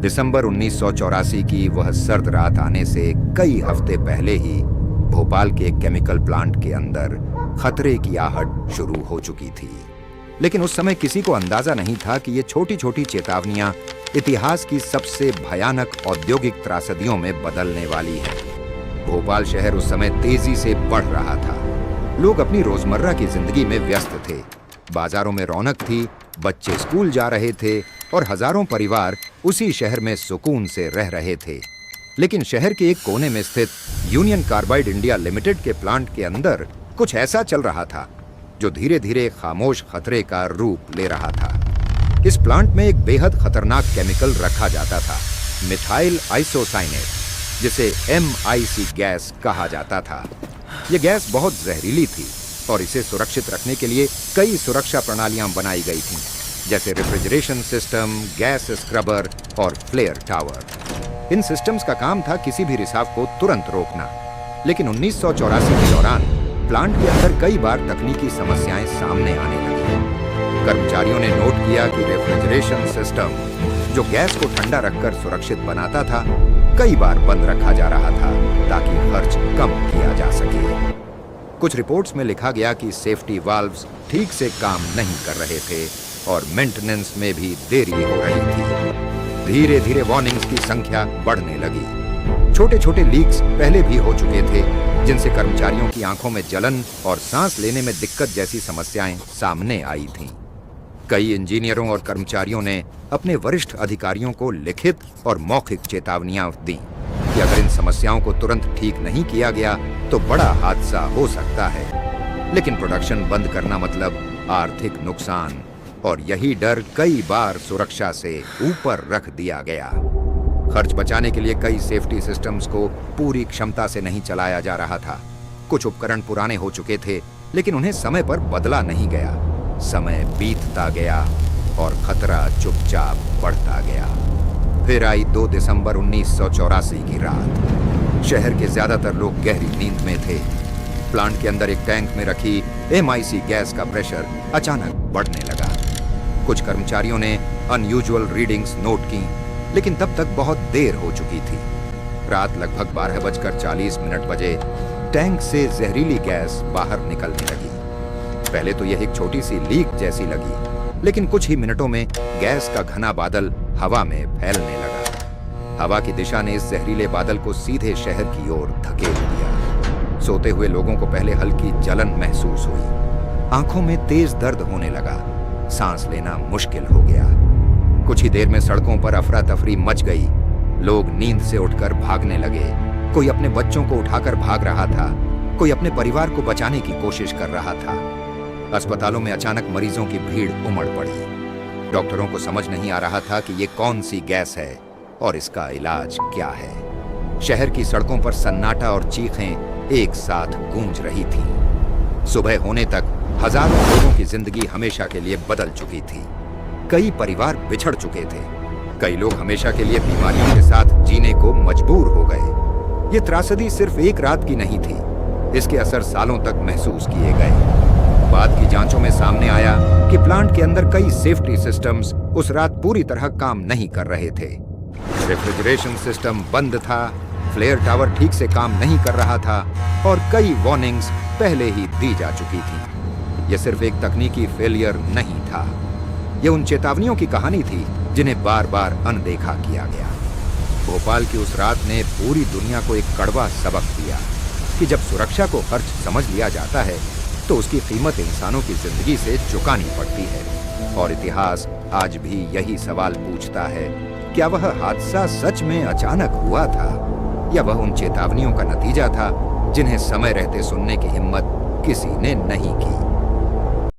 दिसंबर 1984 की वह सर्द रात आने से कई हफ्ते पहले ही भोपाल के केमिकल प्लांट के अंदर खतरे की आहट शुरू हो चुकी थी। लेकिन उस समय किसी को अंदाजा नहीं था कि ये छोटी छोटी चेतावनियां इतिहास की सबसे भयानक औद्योगिक त्रासदियों में बदलने वाली हैं। भोपाल शहर उस समय तेजी से बढ़ रहा था। लोग अपनी रोजमर्रा की जिंदगी में व्यस्त थे। बाजारों में रौनक थी, बच्चे स्कूल जा रहे थे और हजारों परिवार उसी शहर में सुकून से रह रहे थे। लेकिन शहर के एक कोने में स्थित यूनियन कार्बाइड इंडिया लिमिटेड के प्लांट के अंदर कुछ ऐसा चल रहा था जो धीरे धीरे खामोश खतरे का रूप ले रहा था। इस प्लांट में एक बेहद खतरनाक केमिकल रखा जाता था, मिथाइल आइसोसाइनेट, जिसे MIC गैस कहा जाता था। यह गैस बहुत जहरीली थी और इसे सुरक्षित रखने के लिए कई सुरक्षा प्रणालियां बनाई गई थीं, जैसे रेफ्रिजरेशन सिस्टम, गैस स्क्रबर और फ्लेयर टावर। इन सिस्टम्स का काम था किसी भी रिसाव को तुरंत रोकना। लेकिन 1984 के दौरान प्लांट के अंदर कई बार तकनीकी समस्याएं सामने आने लगी। कर्मचारियों ने नोट किया कि रेफ्रिजरेशन सिस्टम, जो गैस को ठंडा रखकर सुरक्षित बनाता था, कई बार बंद रखा जा रहा था ताकि खर्च कम किया जा सके। कुछ रिपोर्ट्स में लिखा गया कि सेफ्टी वाल्व्स ठीक से काम नहीं कर रहे थे और मेंटेनेंस में भी देरी हो रही थी। धीरे धीरे वार्निंग्स की संख्या बढ़ने लगी। छोटे छोटे लीक्स पहले भी हो चुके थे, जिनसे कर्मचारियों की आंखों में जलन और सांस लेने में दिक्कत जैसी समस्याएं सामने आई थीं। कई इंजीनियरों और कर्मचारियों ने अपने वरिष्ठ अधिकारियों को लिखित और मौखिक चेतावनियां दी कि अगर इन समस्याओं को तुरंत ठीक नहीं किया गया तो बड़ा हादसा हो सकता है। लेकिन प्रोडक्शन बंद करना मतलब आर्थिक नुकसान, और यही डर कई बार सुरक्षा से ऊपर रख दिया गया। खर्च बचाने के लिए कई सेफ्टी सिस्टम्स को पूरी क्षमता से नहीं चलाया जा रहा था। कुछ उपकरण पुराने हो चुके थे, लेकिन उन्हें समय पर बदला नहीं गया। समय बीतता गया और खतरा चुपचाप बढ़ता गया। फिर आई 2 दिसंबर 1984 की रात। शहर के ज्यादातर लोग गहरी नींद में थे। प्लांट के अंदर एक टैंक में रखी MIC गैस का प्रेशर अचानक बढ़ने लगा। कुछ कर्मचारियों ने अनयूजुअल रीडिंग्स नोट की, लेकिन तब तक बहुत देर हो चुकी थी। रात लगभग 12:40 बजे टैंक से जहरीली गैस बाहर निकलने लगी। पहले तो यह एक छोटी सी लीक जैसी लगी, लेकिन कुछ ही मिनटों में गैस का घना बादल हवा में फैलने लगा। हवा की दिशा ने इस जहरीले बादल को सीधे शहर की ओर धकेल दिया। सोते हुए लोगों को पहले हल्की जलन महसूस हुई। आंखों में तेज दर्द होने लगा। सांस लेना मुश्किल हो गया। कुछ ही देर में सड़कों पर अफरा तफरी मच गई। लोग नींद से उठकर भागने लगे। कोई अपने बच्चों को उठाकर भाग रहा था, कोई अपने परिवार को बचाने की कोशिश कर रहा था। अस्पतालों में अचानक मरीजों की भीड़ उमड़ पड़ी। डॉक्टरों को समझ नहीं आ रहा था कि ये कौन सी गैस है और इसका इलाज क्या है। शहर की सड़कों पर सन्नाटा और चीखें एक साथ गूंज रही थीं। सुबह होने तक हजारों लोगों की जिंदगी हमेशा के लिए बदल चुकी थी। कई परिवार बिछड़ चुके थे। कई लोग हमेशा के लिए बीमारियों के साथ जीने को मजबूर हो गए। ये त्रासदी सिर्फ एक रात की नहीं थी, इसके असर सालों तक महसूस किए गए। बाद की जांचों में सामने आया कि प्लांट के अंदर कई सेफ्टी सिस्टम्स उस रात पूरी तरह काम नहीं कर रहे थे। रेफ्रिजरेशन सिस्टम बंद था, फ्लेयर टावर ठीक से काम नहीं कर रहा था और कई वार्निंग्स पहले ही दी जा चुकी थी। यह सिर्फ एक तकनीकी फेलियर नहीं था, यह उन चेतावनियों की कहानी थी जिन्हें बार बार अनदेखा किया गया। भोपाल की उस रात ने पूरी दुनिया को एक कड़वा सबक दिया कि जब सुरक्षा को खर्च समझ लिया जाता है तो उसकी कीमत इंसानों की जिंदगी से चुकानी पड़ती है। और इतिहास आज भी यही सवाल पूछता है, क्या वह हादसा सच में अचानक हुआ था या वह उन चेतावनियों का नतीजा था जिन्हें समय रहते सुनने की हिम्मत किसी ने नहीं की।